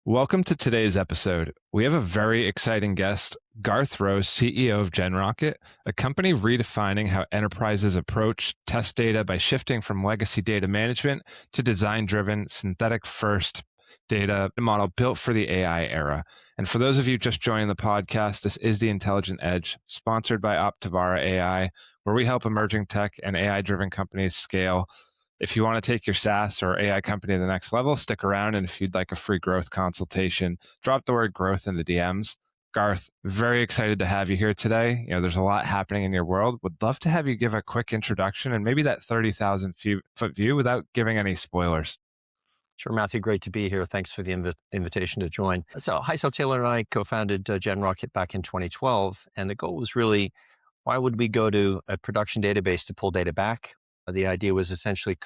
Welcome to today's episode. We have a very exciting guest, Garth Rose, CEO of GenRocket, a company redefining how enterprises approach test data by shifting from legacy data management to design-driven, synthetic-first data model built for the AI era. And for those of you just joining the podcast, this is The Intelligent Edge, sponsored by Optivara AI, where we help emerging tech and AI-driven companies scale. If you want to take your SaaS or AI company to the next level, stick around. And if you'd like a free growth consultation, drop the word growth in the DMs. Garth, very excited to have you here today. There's a lot happening in your world. Would love to have you give a quick introduction and maybe that 30,000 foot view without giving any spoilers. Sure, Matthew, great to be here. Thanks for the invitation to join. So Heisel Taylor and I co-founded GenRocket back in 2012, and the goal was really, why would we go to a production database to pull data back? The idea was essentially,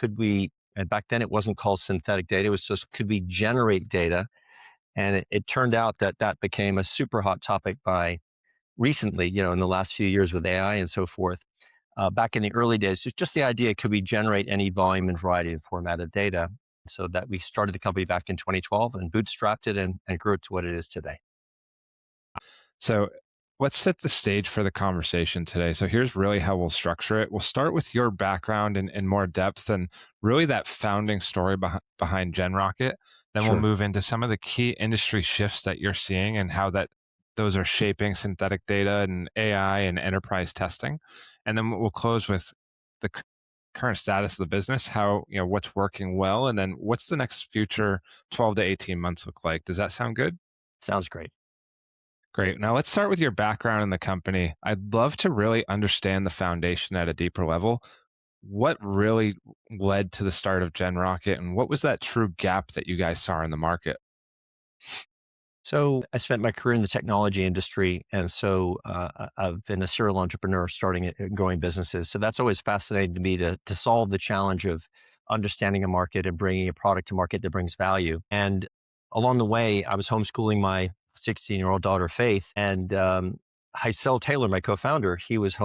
and back then it wasn't called synthetic data, it was just, could we generate data? And it turned out that became a super hot topic by recently, in the last few years with AI and so forth. Back in the early days, it's just the idea, could we generate any volume and variety and format of data? So that we started the company back in 2012 and bootstrapped it and grew it to what it is today. So let's set the stage for the conversation today. So here's really how we'll structure it. We'll start with your background in more depth and really that founding story behind GenRocket. Then Sure. We'll move into some of the key industry shifts that you're seeing and how those are shaping synthetic data and AI and enterprise testing. And then we'll close with the current status of the business, how, what's working well, and then what's the next future 12 to 18 months look like. Does that sound good? Sounds great. Great. Now let's start with your background in the company. I'd love to really understand the foundation at a deeper level. What really led to the start of GenRocket, and what was that true gap that you guys saw in the market? So I spent my career in the technology industry, and so I've been a serial entrepreneur starting and growing businesses. So that's always fascinating to me to solve the challenge of understanding a market and bringing a product to market that brings value. And along the way, I was homeschooling my 16-year-old daughter, Faith, and Heisel Taylor, my co-founder, he was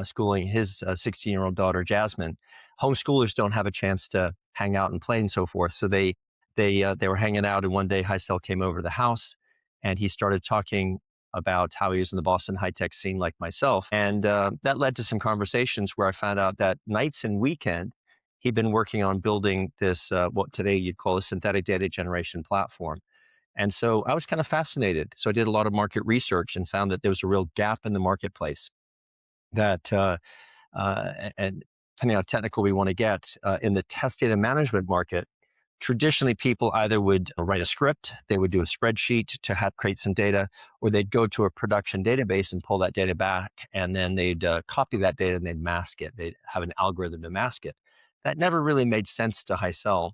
schooling his 16-year-old daughter, Jasmine. Homeschoolers don't have a chance to hang out and play and so forth. So they were hanging out, and one day Heisel came over to the house, and he started talking about how he was in the Boston high-tech scene like myself. And that led to some conversations where I found out that nights and weekend, he'd been working on building this, what today you'd call a synthetic data generation platform. And so I was kind of fascinated. So I did a lot of market research and found that there was a real gap in the marketplace that, and depending on how technical we want to get, in the test data management market, traditionally, people either would write a script, they would do a spreadsheet to create some data, or they'd go to a production database and pull that data back, and then they'd copy that data and they'd mask it. They'd have an algorithm to mask it. That never really made sense to Heisel.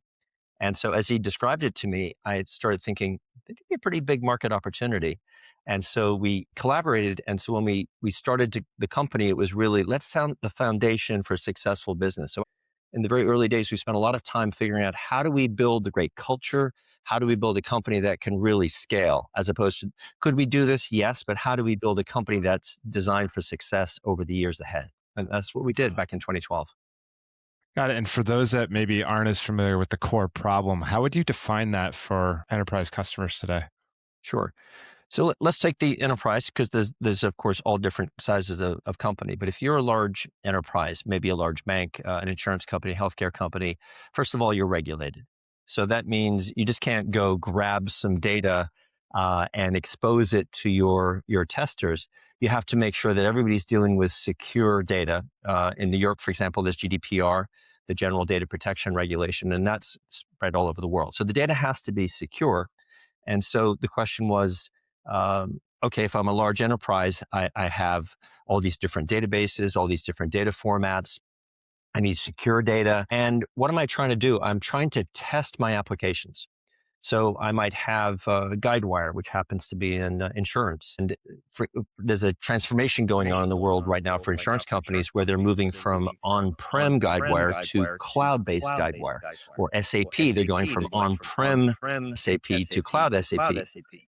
And so as he described it to me, I started thinking, that could be a pretty big market opportunity. And so we collaborated. And so when we started the company, it was really, let's sound the foundation for successful business. So in the very early days, we spent a lot of time figuring out, how do we build a great culture? How do we build a company that can really scale? As opposed to, could we do this? Yes, but how do we build a company that's designed for success over the years ahead? And that's what we did back in 2012. Got it. And for those that maybe aren't as familiar with the core problem, how would you define that for enterprise customers today? Sure. So let's take the enterprise, because there's of course all different sizes of company. But if you're a large enterprise, maybe a large bank, an insurance company, healthcare company, first of all, you're regulated. So that means you just can't go grab some data and expose it to your testers. You have to make sure that everybody's dealing with secure data. In New York, for example, there's GDPR, the General Data Protection Regulation, and that's spread all over the world. So the data has to be secure. And so the question was, okay, if I'm a large enterprise, I have all these different databases, all these different data formats. I need secure data. And what am I trying to do? I'm trying to test my applications. So I might have Guidewire, which happens to be in insurance. And there's a transformation going on in the world right now for insurance companies, where they're moving from on-prem Guidewire to cloud-based Guidewire. Or SAP, they're going from on-prem SAP to cloud SAP.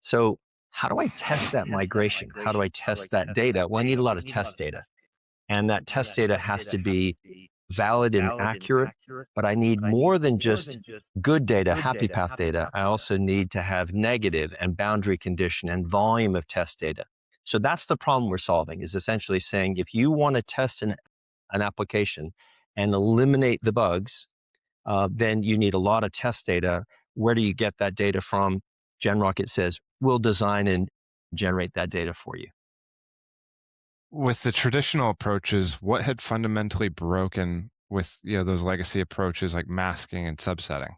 So how do I test that migration? How do I test that data? Well, I need a lot of test data. And that test data has to be valid and accurate, but I need more than just good data, happy path data. I also need to have negative and boundary condition and volume of test data. So that's the problem we're solving, is essentially saying if you want to test an application and eliminate the bugs, then you need a lot of test data. Where do you get that data from? GenRocket says, we'll design and generate that data for you. With the traditional approaches, what had fundamentally broken with those legacy approaches like masking and subsetting?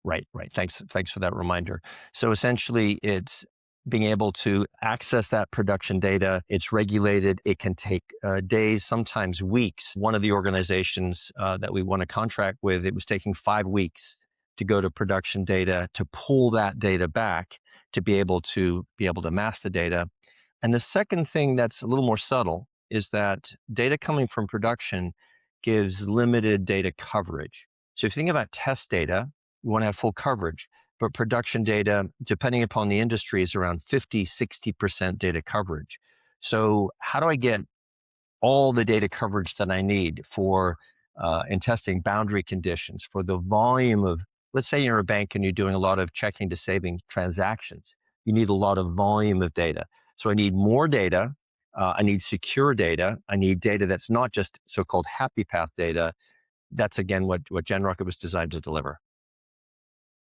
Right. Thanks for that reminder. So essentially, it's being able to access that production data. It's regulated. It can take days, sometimes weeks. One of the organizations that we won a contract with, it was taking 5 weeks to go to production data, to pull that data back, to be able to mask the data. And the second thing that's a little more subtle is that data coming from production gives limited data coverage. So if you think about test data, you want to have full coverage, but production data, depending upon the industry, is around 50, 60% data coverage. So how do I get all the data coverage that I need for in testing boundary conditions, for the volume of, let's say you're a bank and you're doing a lot of checking to saving transactions. You need a lot of volume of data. So I need more data. I need secure data. I need data that's not just so-called happy path data. That's again what GenRocket was designed to deliver.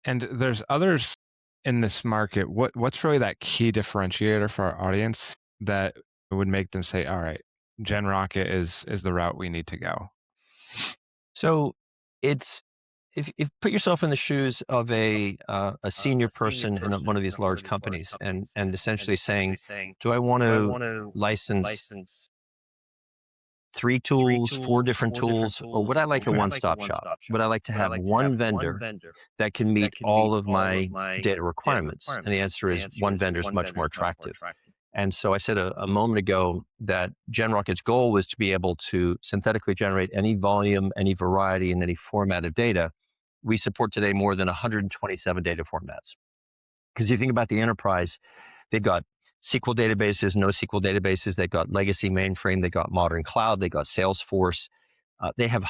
And there's others in this market. What's really that key differentiator for our audience that would make them say, all right, GenRocket is the route we need to go? So it's if put yourself in the shoes of a senior person in one of these large companies, and essentially saying, do I want to license 3 tools, 4 different tools, or would I like a one-stop shop? Would I like to have one vendor that can meet all of my data requirements? And the answer is one vendor is much more attractive. And so I said a moment ago that GenRocket's goal was to be able to synthetically generate any volume, any variety, and any format of data. We support today more than 127 data formats. Because you think about the enterprise, they've got SQL databases, NoSQL databases, they've got legacy mainframe, they've got modern cloud, they've got Salesforce. They have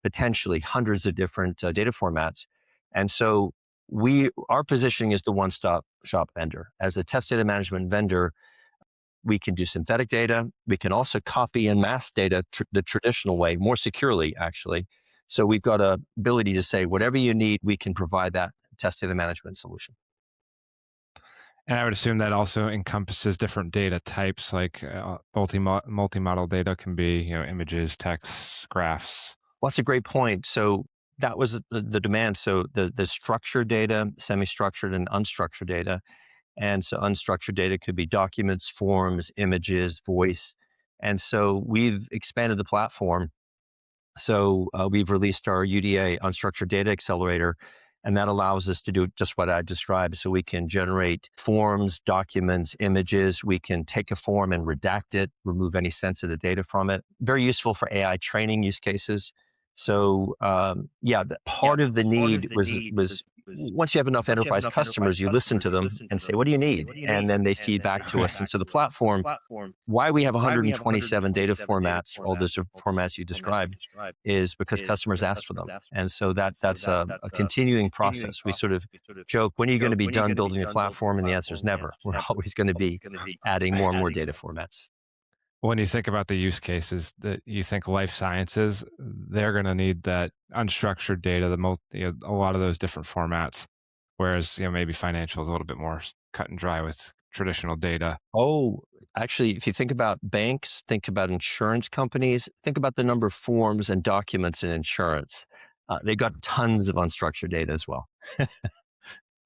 potentially hundreds of different data formats. And so our positioning is the one-stop shop vendor. As a test data management vendor, we can do synthetic data. We can also copy and mask data the traditional way, more securely, actually. So we've got an ability to say, whatever you need, we can provide that test data management solution. And I would assume that also encompasses different data types, like multi-model data can be, images, text, graphs. Well, that's a great point. So that was the demand. So the structured data, semi-structured and unstructured data. And so unstructured data could be documents, forms, images, voice. And so we've expanded the platform. So we've released our UDA, Unstructured Data Accelerator, and that allows us to do just what I described. So we can generate forms, documents, images. We can take a form and redact it, remove any sensitive data from it. Very useful for AI training use cases. So part of the need was once you have enough enterprise customers, you listen to them and say, what do you need? And then they feed back to us. And so the platform, why we have 127 data formats, all those formats you described, is because customers ask for them. And so that's a continuing process. We sort of joke, when are you going to be done building a platform? And the answer is never. We're always going to be adding more and more data formats. When you think about the use cases that you think life sciences, they're going to need that unstructured data, a lot of those different formats, whereas maybe financial is a little bit more cut and dry with traditional data. Oh, actually, if you think about banks, think about insurance companies, think about the number of forms and documents in insurance. They got tons of unstructured data as well.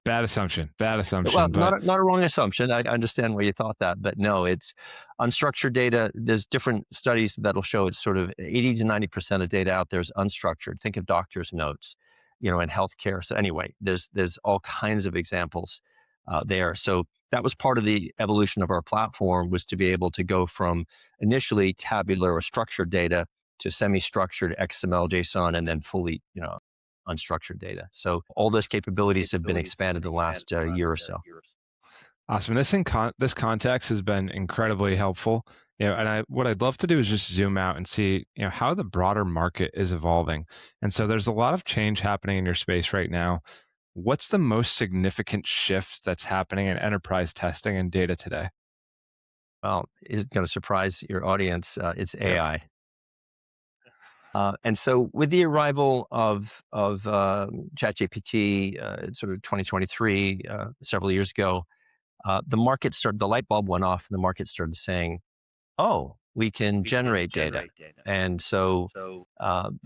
Bad assumption. Well, But not a wrong assumption. I understand why you thought that, but no, it's unstructured data. There's different studies that'll show it's sort of 80 to 90% of data out there is unstructured. Think of doctor's notes, in healthcare. So anyway, there's all kinds of examples there. So that was part of the evolution of our platform, was to be able to go from initially tabular or structured data to semi-structured XML, JSON, and then fully, unstructured data. So all those capabilities have been expanded the last year or so. awesome. This context has been incredibly helpful. And what I'd love to do is just zoom out and see, how the broader market is evolving. And so there's a lot of change happening in your space right now. What's the most significant shift that's happening in enterprise testing and data today? Well, is going to surprise your audience. It's Yep. AI. And so, with the arrival of ChatGPT, sort of 2023, several years ago, the light bulb went off, and the market started saying, "Oh, we can generate data." And so,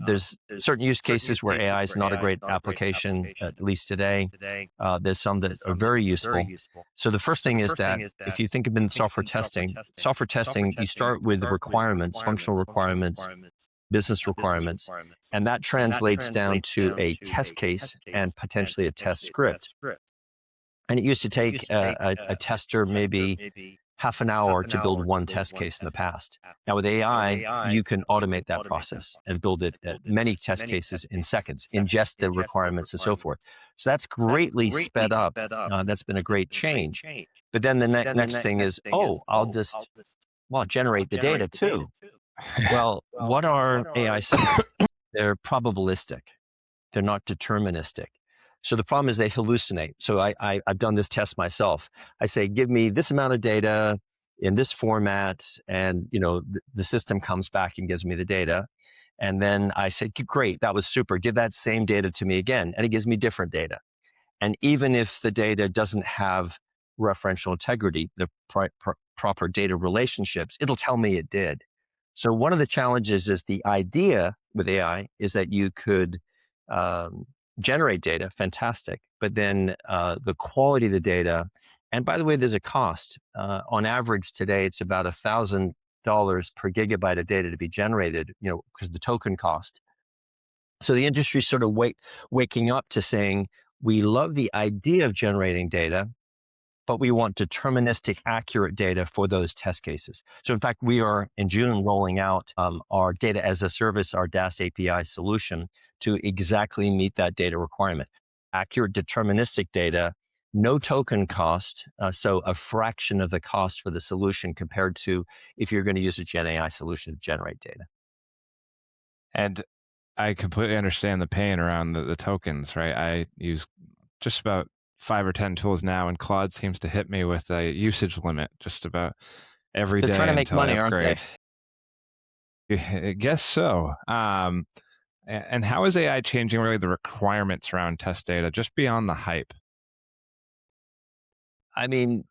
there's certain use cases where AI is not a great application, at least today. There's some that are very useful. So the first thing is that if you think of in software testing, you start with the requirements, functional requirements, business requirements, and that translates down to a test case and potentially a test script. And it used to take a tester maybe half an hour to build one test case in the past. Now with AI, you can automate that process and build it many test cases in seconds, ingest the requirements and so forth. So that's greatly sped up. That's been a great change. But then the next thing is, oh, well, generate the data too. Well, what are AI systems? They're probabilistic. They're not deterministic. So the problem is they hallucinate. So I've done this test myself. I say, give me this amount of data in this format, and the system comes back and gives me the data. And then I said, great, that was super. Give that same data to me again, and it gives me different data. And even if the data doesn't have referential integrity, the proper data relationships, it'll tell me it did. So one of the challenges is the idea with AI is that you could generate data, fantastic, but then the quality of the data, and by the way, there's a cost. On average today, it's about $1,000 per gigabyte of data to be generated, because the token cost. So the industry's sort of waking up to saying, we love the idea of generating data, but we want deterministic, accurate data for those test cases. So in fact, we are in June rolling out our data as a service, our DaaS API solution, to exactly meet that data requirement. Accurate deterministic data, no token cost, so a fraction of the cost for the solution compared to if you're going to use a Gen AI solution to generate data. And I completely understand the pain around the tokens, right? I use just about 5 or 10 tools now, and Claude seems to hit me with a usage limit just about every They're trying day to make until I money, aren't they? upgrade. I guess so. And how is AI changing really the requirements around test data just beyond the hype? I mean,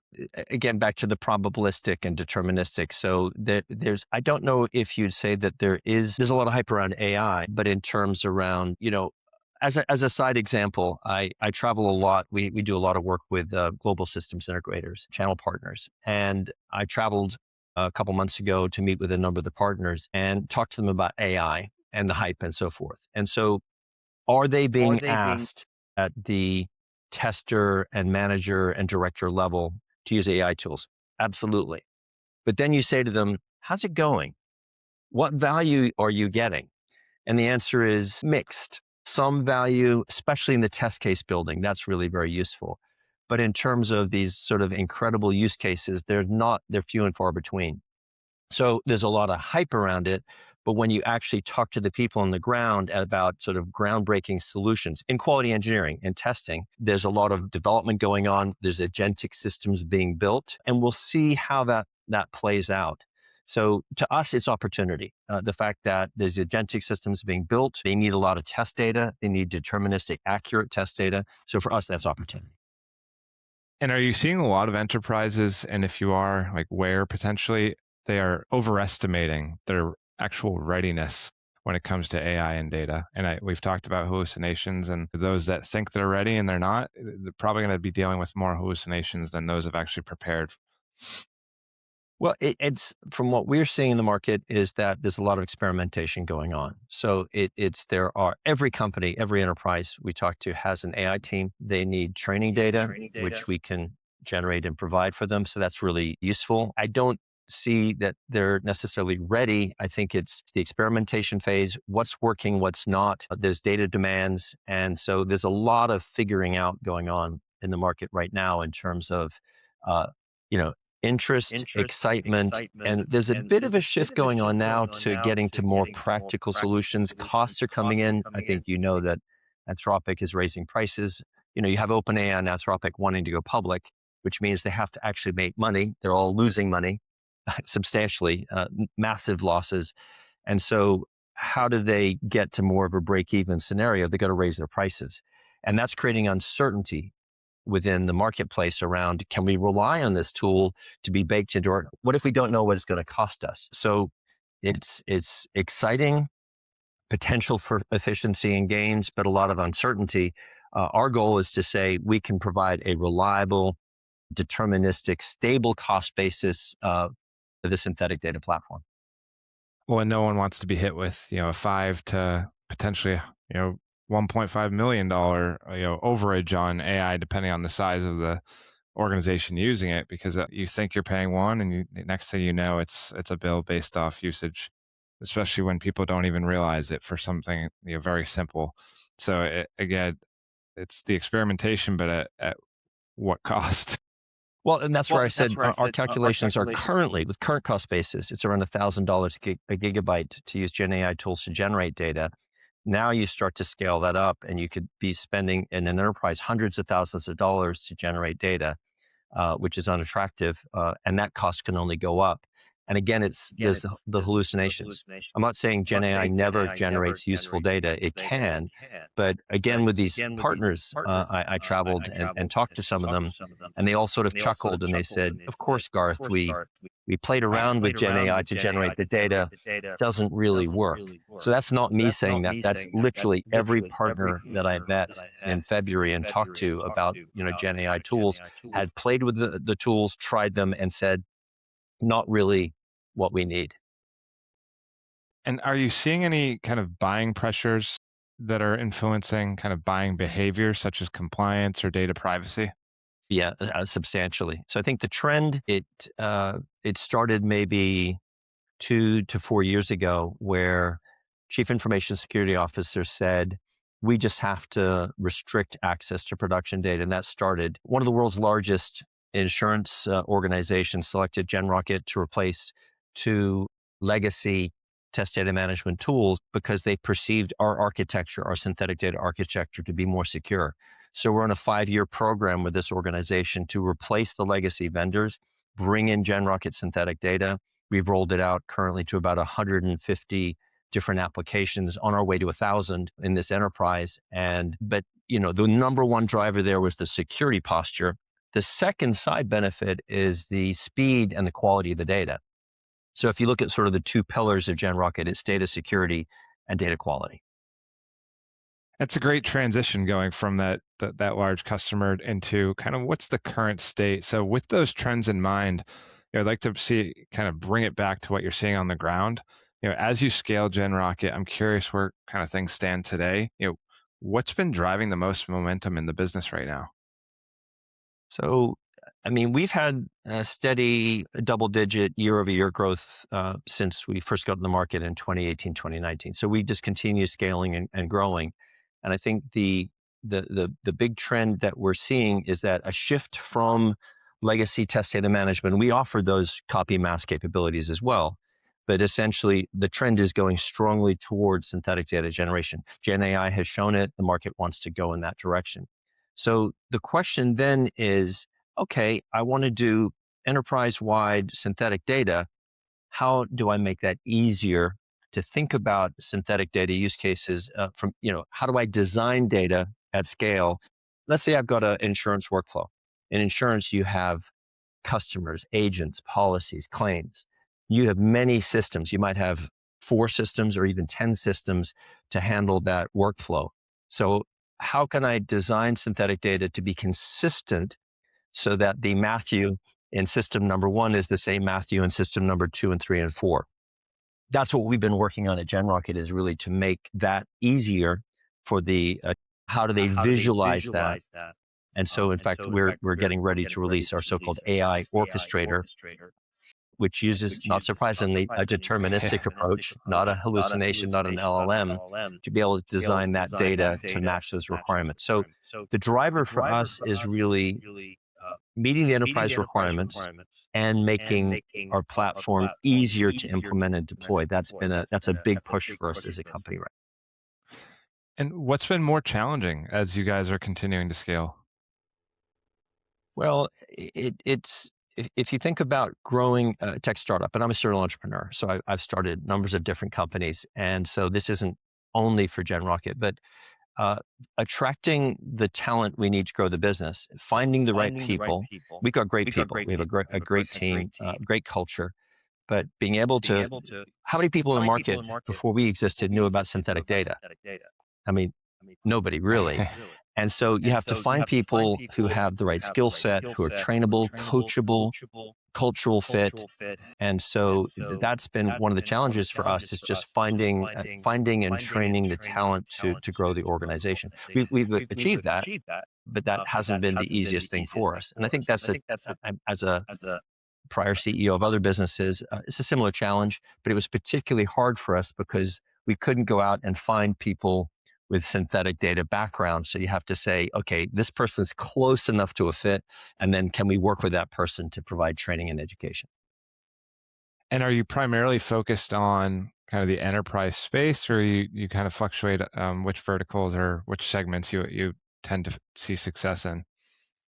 again, back to the probabilistic and deterministic. So I don't know if you'd say that there's a lot of hype around AI, but in terms around, as a side example, I travel a lot. We do a lot of work with global systems integrators, channel partners. And I traveled a couple months ago to meet with a number of the partners and talk to them about AI and the hype and so forth. And so are they being asked at the tester and manager and director level to use AI tools? Absolutely. But then you say to them, how's it going? What value are you getting? And the answer is mixed. Some value, especially in the test case building, that's really very useful. But in terms of these sort of incredible use cases, they're few and far between. So there's a lot of hype around it, but when you actually talk to the people on the ground about sort of groundbreaking solutions in quality engineering and testing, there's a lot of development going on. There's agentic systems being built, and we'll see how that plays out. So to us, it's opportunity. The fact that there's agentic systems being built, they need a lot of test data. They need deterministic, accurate test data. So for us, that's opportunity. And are you seeing a lot of enterprises, and if you are, like where potentially they are overestimating their actual readiness when it comes to AI and data? And we've talked about hallucinations, and those that think they're ready and they're not, they're probably going to be dealing with more hallucinations than those have actually prepared. Well, it's from what we're seeing in the market is that there's a lot of experimentation going on. So every company, every enterprise we talk to has an AI team. They need training data, which we can generate and provide for them. So that's really useful. I don't see that they're necessarily ready. I think it's the experimentation phase, what's working, what's not. There's data demands. And so there's a lot of figuring out going on in the market right now in terms of, uh, you know, interest, excitement, and there's a bit of a shift going on now to getting to more practical solutions. Costs are coming in. I think you know that Anthropic is raising prices. You have OpenAI and Anthropic wanting to go public, which means they have to actually make money. They're all losing money substantially, massive losses. And so how do they get to more of a break-even scenario? They got to raise their prices. And that's creating uncertainty within the marketplace around, can we rely on this tool to be baked into our, what if we don't know what it's going to cost us? So it's exciting, potential for efficiency and gains, but a lot of uncertainty. Our goal is to say we can provide a reliable, deterministic, stable cost basis for the synthetic data platform. Well, and no one wants to be hit with, a 5 to potentially, $1.5 million, overage on AI, depending on the size of the organization using it, because you think you're paying one, and next thing you know, it's a bill based off usage, especially when people don't even realize it for something very simple. So again, it's the experimentation, but at what cost? Well, and that's where I said our calculations are currently, with current cost basis, it's around $1,000 a gigabyte to use Gen AI tools to generate data. Now you start to scale that up, and you could be spending in an enterprise hundreds of thousands of dollars to generate data, which is unattractive, and that cost can only go up. And again, there's the hallucinations. I'm not saying Gen AI never generates useful data. It can, but again, with these partners, I traveled and talked to some of them, and they all sort of chuckled and they said, "Of course, Garth, we played around with Gen AI to generate the data. Doesn't really work." So that's not me saying that. That's literally every partner that I met in February and talked to about Gen AI tools had played with the tools, tried them, and said, not really what we need. And are you seeing any kind of buying pressures that are influencing kind of buying behavior, such as compliance or data privacy? Yeah, substantially. So I think the trend, it started maybe 2 to 4 years ago, where chief information security officer said, we just have to restrict access to production data. And that started, one of the world's largest insurance organizations selected GenRocket to replace two legacy test data management tools because they perceived our architecture, our synthetic data architecture, to be more secure. So we're on a 5-year program with this organization to replace the legacy vendors, bring in GenRocket synthetic data. We've rolled it out currently to about 150 different applications, on our way to 1,000 in this enterprise. But the number one driver there was the security posture. The second side benefit is the speed and the quality of the data. So if you look at sort of the two pillars of GenRocket, it's data security and data quality. That's a great transition, going from that large customer into kind of what's the current state. So with those trends in mind, I'd like to see, kind of bring it back to what you're seeing on the ground. As you scale GenRocket, I'm curious where kind of things stand today. What's been driving the most momentum in the business right now? So, I mean, we've had a steady double-digit year-over-year growth since we first got in the market in 2018, 2019. So we just continue scaling and growing. And I think the big trend that we're seeing is that a shift from legacy test data management. We offer those copy mask capabilities as well, but essentially the trend is going strongly towards synthetic data generation. Gen AI has shown it. The market wants to go in that direction. So the question then is, okay, I want to do enterprise-wide synthetic data. How do I make that easier to think about synthetic data use cases how do I design data at scale? Let's say I've got an insurance workflow. In insurance, you have customers, agents, policies, claims. You have many systems. You might have 4 systems or even 10 systems to handle that workflow. So how can I design synthetic data to be consistent so that the Matthew in system number 1 is the same Matthew in system number 2 and 3 and 4? That's what we've been working on at GenRocket, is really to make that easier for the how do they visualize that. And so, in fact, we're getting ready to release our so-called AI orchestrator, which uses, not surprisingly, a deterministic approach, not a hallucination, not an LLM, to be able to design that data to match those requirements. So the driver for us is really meeting the enterprise requirements and making our platform easier to implement and deploy. That's a big push for us as a company right And what's been more challenging as you guys are continuing to scale? Well, it's if you think about growing a tech startup, and I'm a serial entrepreneur, so I've started numbers of different companies, and so this isn't only for GenRocket, but uh, attracting the talent we need to grow the business, finding the right people. We've got great people. We have a great team, great culture. But being able to, how many people in the market before we existed knew about synthetic data? I mean, nobody really. And so you have to find people who have the right skill set, who are trainable, coachable, cultural fit. And so that's been one of the challenges for us is just finding and training the talent to grow the organization. We've achieved that, but that hasn't been the easiest thing for us. And I think as a prior CEO of other businesses, it's a similar challenge, but it was particularly hard for us because we couldn't go out and find people with synthetic data background. So you have to say, okay, this person's close enough to a fit, and then can we work with that person to provide training and education? And are you primarily focused on kind of the enterprise space, or you kind of fluctuate which verticals or which segments you tend to see success in?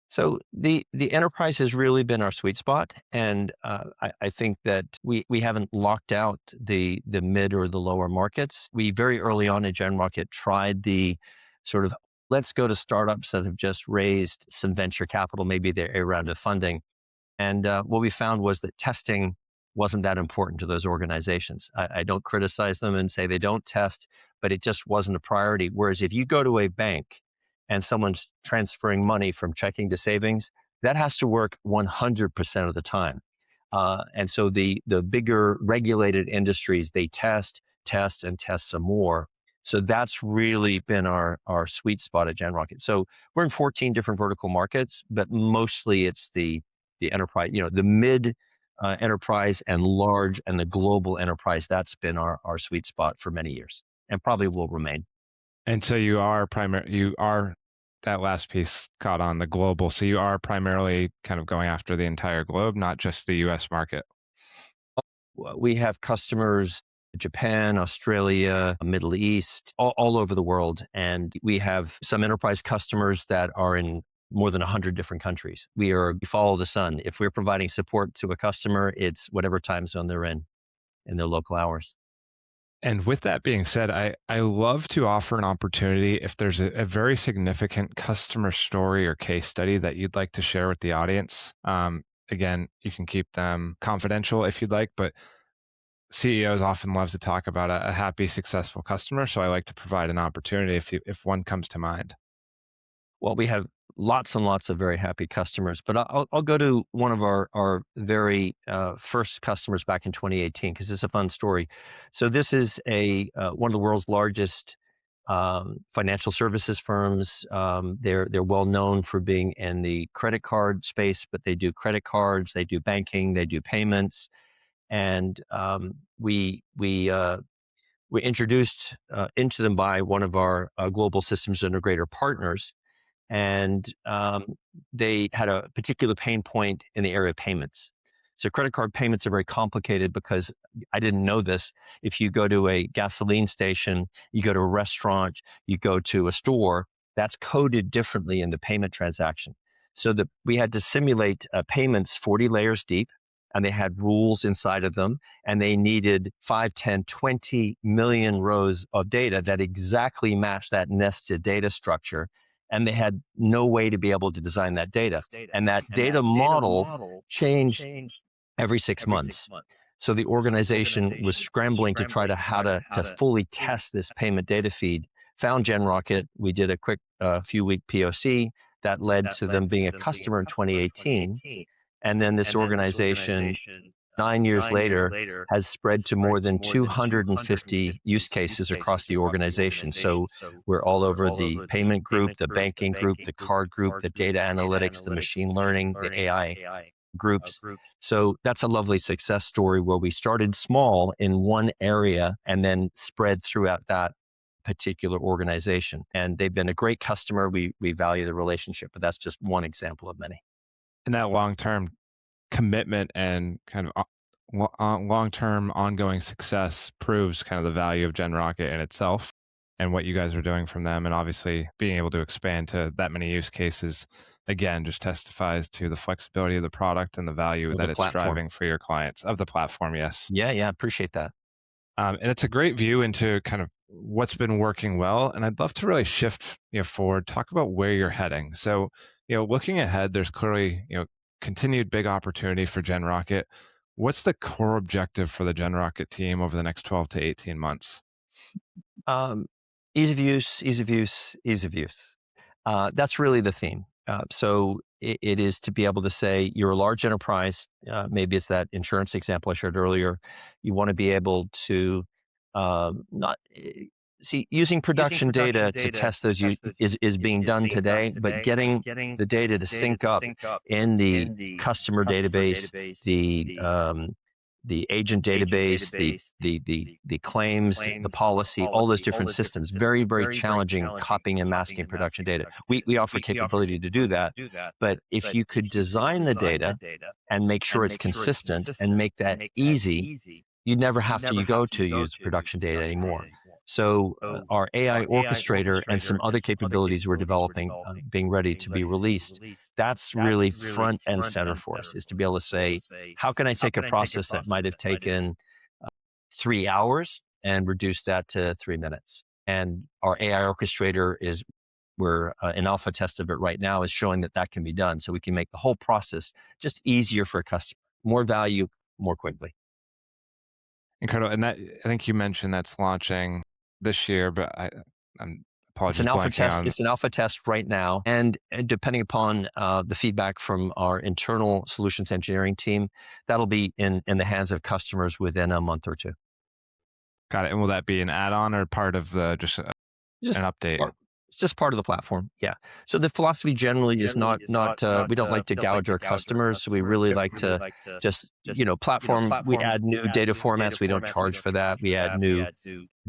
So the enterprise has really been our sweet spot, and I think that we haven't locked out the mid or the lower markets. We very early on in GenRocket tried the sort of let's go to startups that have just raised some venture capital, maybe their A round of funding, and what we found was that testing wasn't that important to those organizations. I don't criticize them and say they don't test, but it just wasn't a priority. Whereas if you go to a bank and someone's transferring money from checking to savings, that has to work 100% of the time. And so the bigger regulated industries, they test, and test some more. So that's really been our sweet spot at GenRocket. So we're in 14 different vertical markets, but mostly it's the enterprise, the mid enterprise and large and the global enterprise. That's been our sweet spot for many years and probably will remain. And so you are that last piece caught on the global. So you are primarily kind of going after the entire globe, not just the US market. We have customers Japan, Australia, Middle East, all over the world. And we have some enterprise customers that are in more than 100 different countries. We follow the sun. If we're providing support to a customer, it's whatever time zone they're in their local hours. And with that being said, I love to offer an opportunity if there's a very significant customer story or case study that you'd like to share with the audience. Again, you can keep them confidential if you'd like, but CEOs often love to talk about a happy, successful customer. So I like to provide an opportunity if one comes to mind. Well, we have lots and lots of very happy customers, but I'll go to one of our very first customers back in 2018 because it's a fun story. So this is one of the world's largest financial services firms. They're well known for being in the credit card space, but they do credit cards, they do banking, they do payments, and we introduced into them by one of our global systems integrator partners, and they had a particular pain point in the area of payments. So credit card payments are very complicated because I didn't know this. If you go to a gasoline station, you go to a restaurant, you go to a store, that's coded differently in the payment transaction. So that we had to simulate payments 40 layers deep, and they had rules inside of them, and they needed 5, 10, 20 million rows of data that exactly matched that nested data structure, and they had no way to be able to design that data. And that data model changed every 6 months. So the organization was scrambling to try to to fully test this payment data feed. Found GenRocket. We did a quick few week POC that led to them being a customer in 2018. And then this organization 9 years later has spread to more than 250 use cases across the organization. So we're all over the payment group, the banking group, the card group, the data analytics, the machine learning, the AI groups. So that's a lovely success story where we started small in one area and then spread throughout that particular organization. And they've been a great customer. We value the relationship, but that's just one example of many. And that long-term commitment and kind of long-term ongoing success proves kind of the value of GenRocket in itself and what you guys are doing from them. And obviously being able to expand to that many use cases, again, just testifies to the flexibility of the product and the value Of that the it's platform. driving for your clients of the platform. Yes. Yeah, appreciate that. And it's a great view into kind of what's been working well. And I'd love to really shift forward, talk about where you're heading. So, looking ahead, there's clearly, continued big opportunity for GenRocket. What's the core objective for the GenRocket team over the next 12 to 18 months? Um, Ease of use, ease of use, ease of use. That's really the theme. So it is to be able to say you're a large enterprise. Maybe it's that insurance example I shared earlier. You want to be able to not see using production data to test those is being done today, but getting the data to sync up in the customer database, the agent database, the claims, the policy, all those different systems. Very, very challenging copying and masking production data. We offer capability to do that, but if you could design the data and make sure it's consistent and make that easy, you never have to go to use production data anymore. So our AI orchestrator and some other capabilities we're developing, being ready to be released, that's really front and center for us, is to be able to say, how can I take a process that might have taken 3 hours and reduce that to 3 minutes? And our AI orchestrator we're in alpha test of it right now, is showing that that can be done. So we can make the whole process just easier for a customer, more value, more quickly. Incredible. And that, I think you mentioned that's launching this year, but I'm It's an apologies alpha blanking test. on. It's an alpha test right now, and depending upon the feedback from our internal solutions engineering team, that'll be in the hands of customers within a month or two. Got it. And will that be an add-on or part of the just Just an update? part, it's just part of the platform. Yeah. So the philosophy generally is not we don't like to gouge our customers. So we really like to just platform. We add new data formats. We don't charge for that. We add new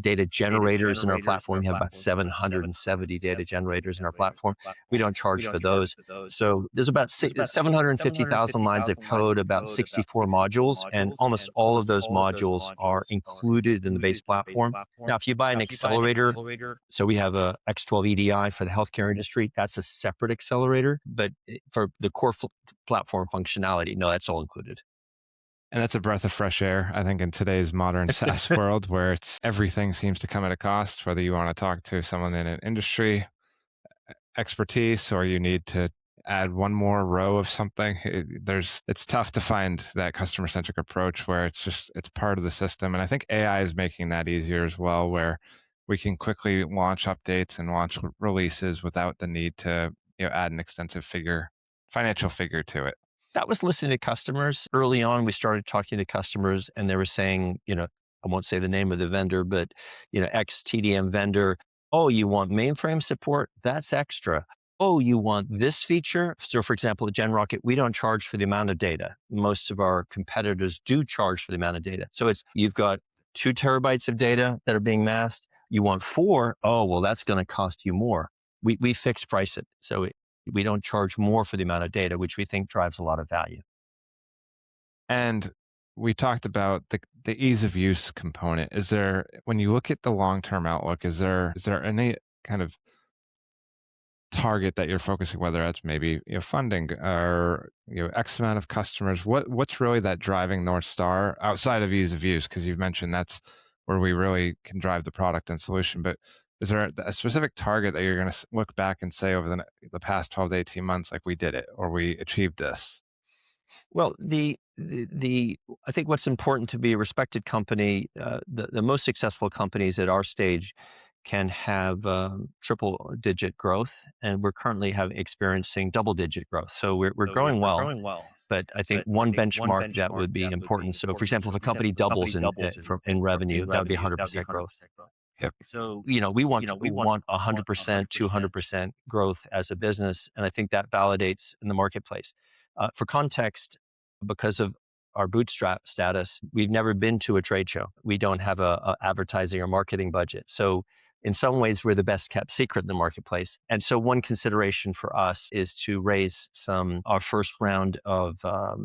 data generators in our platform. We have about 770 data generators in our platform. We don't charge for those. So there's about 750,000 lines of code, about 64 modules, and almost all of those modules are included in the base platform. Now, if you buy an accelerator, so we have a X12 EDI for the healthcare industry, that's a separate accelerator, but for the core platform functionality, no, that's all included. And that's a breath of fresh air, I think, in today's modern SaaS world where it's everything seems to come at a cost, whether you want to talk to someone in an industry expertise or you need to add one more row of something. It's tough to find that customer centric approach where it's part of the system. And I think AI is making that easier as well, where we can quickly launch updates and launch releases without the need to add an extensive financial figure to it. That was listening to customers. Early on, we started talking to customers and they were saying, I won't say the name of the vendor, but, X TDM vendor, oh, you want mainframe support? That's extra. Oh, you want this feature? So for example, at GenRocket, we don't charge for the amount of data. Most of our competitors do charge for the amount of data. So you've got 2 terabytes of data that are being masked. You want 4? Oh, well, that's going to cost you more. We fixed price it. So we don't charge more for the amount of data, which we think drives a lot of value. And we talked about the ease of use component. When you look at the long-term outlook, is there any kind of target that you're focusing, whether that's maybe funding or X amount of customers? What's really that driving North Star outside of ease of use? Because you've mentioned that's where we really can drive the product and solution. But is there a specific target that you're going to look back and say over the past 12 to 18 months, like we did it or we achieved this? Well, I think what's important to be a respected company, the most successful companies at our stage can have triple digit growth, and we're currently experiencing double digit growth. So we're growing well, but I think one benchmark that would be important. So, for example, if a company doubles in revenue, that would be 100% growth. Yep. So, we want 100%, 200% growth as a business, and I think that validates in the marketplace. For context, because of our bootstrap status, we've never been to a trade show. We don't have a advertising or marketing budget. So in some ways, we're the best kept secret in the marketplace. And so one consideration for us is to raise our first round of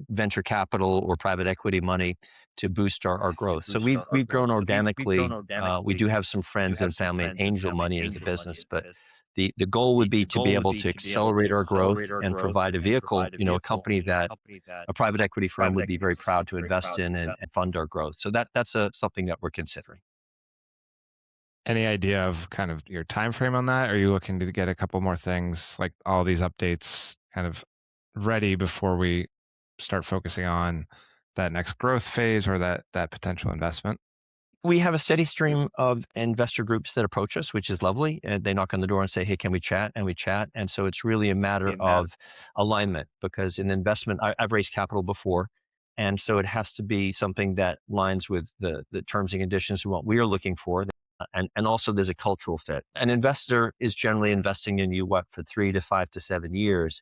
venture capital or private equity money to boost our growth. So we've grown organically. We do have some friends and family and angel money into the business, but the goal would be to be able to accelerate our growth and provide a vehicle, a company that a private equity firm would be very proud to invest in and fund our growth. So that's something that we're considering. Any idea of kind of your time frame on that? Are you looking to get a couple more things like all these updates kind of ready before we start focusing on that next growth phase or that potential investment? We have a steady stream of investor groups that approach us, which is lovely. And they knock on the door and say, "Hey, can we chat?" And we chat. And so it's really a matter of alignment because in investment, I've raised capital before. And so it has to be something that aligns with the terms and conditions of what we are looking for. And also there's a cultural fit. An investor is generally investing in you, for 3 to 5 to 7 years.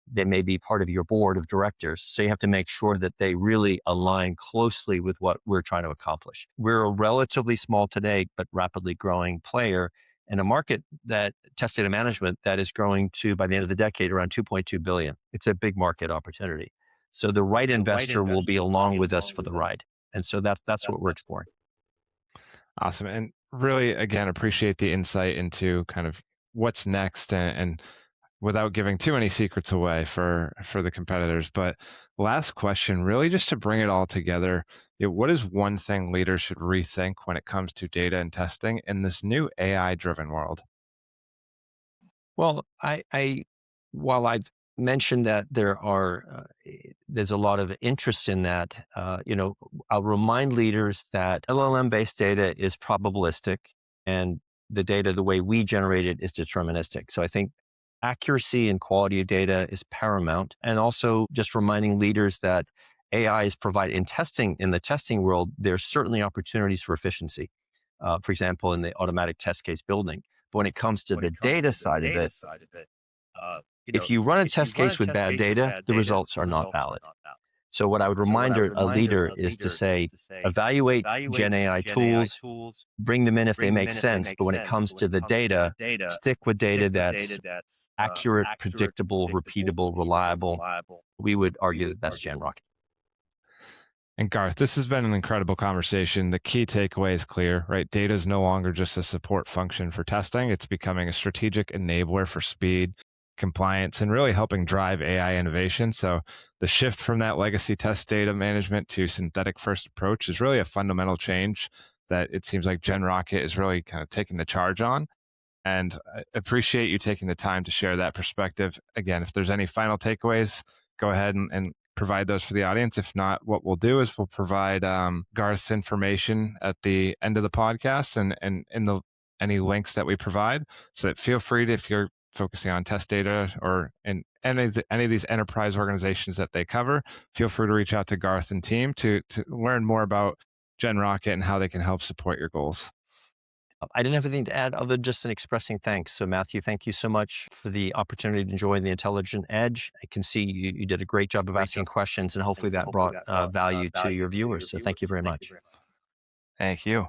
They may be part of your board of directors. So you have to make sure that they really align closely with what we're trying to accomplish. We're a relatively small today, but rapidly growing player in a market that test data management that is growing to, by the end of the decade, around 2.2 billion. It's a big market opportunity. So the right investor will be along with us for the ride. And so that's what we're exploring. Awesome. And really, again, appreciate the insight into kind of what's next and without giving too many secrets away for the competitors. But last question, really just to bring it all together, what is one thing leaders should rethink when it comes to data and testing in this new AI-driven world? Well, while I've mentioned that there's a lot of interest in that, I'll remind leaders that LLM-based data is probabilistic, and the data, the way we generate it, is deterministic. So I think accuracy and quality of data is paramount, and also just reminding leaders that AI is in the testing world. There's certainly opportunities for efficiency. For example, in the automatic test case building. But when it comes to the data side of it, if you run a test case with bad data, the results are not valid. So what I would remind a leader is to say, evaluate Gen AI tools, bring them in if they make sense, but when it comes to the data, stick with data that's accurate, predictable, repeatable, reliable. We would argue that that's GenRocket. And Garth, this has been an incredible conversation. The key takeaway is clear, right? Data is no longer just a support function for testing. It's becoming a strategic enabler for speed, compliance, and really helping drive AI innovation. So the shift from that legacy test data management to synthetic first approach is really a fundamental change that it seems like GenRocket is really kind of taking the charge on. And I appreciate you taking the time to share that perspective. Again, if there's any final takeaways, go ahead and provide those for the audience. If not, what we'll do is we'll provide Garth's information at the end of the podcast and in any links that we provide. So that feel free to, if you're focusing on test data or in any of these enterprise organizations that they cover, feel free to reach out to Garth and team to learn more about GenRocket and how they can help support your goals. I didn't have anything to add other than just an expressing thanks. So Matthew, thank you so much for the opportunity to join the Intelligent Edge. I can see you did a great job of asking questions, and hopefully that brought value to your viewers. So thank you very much. Thank you.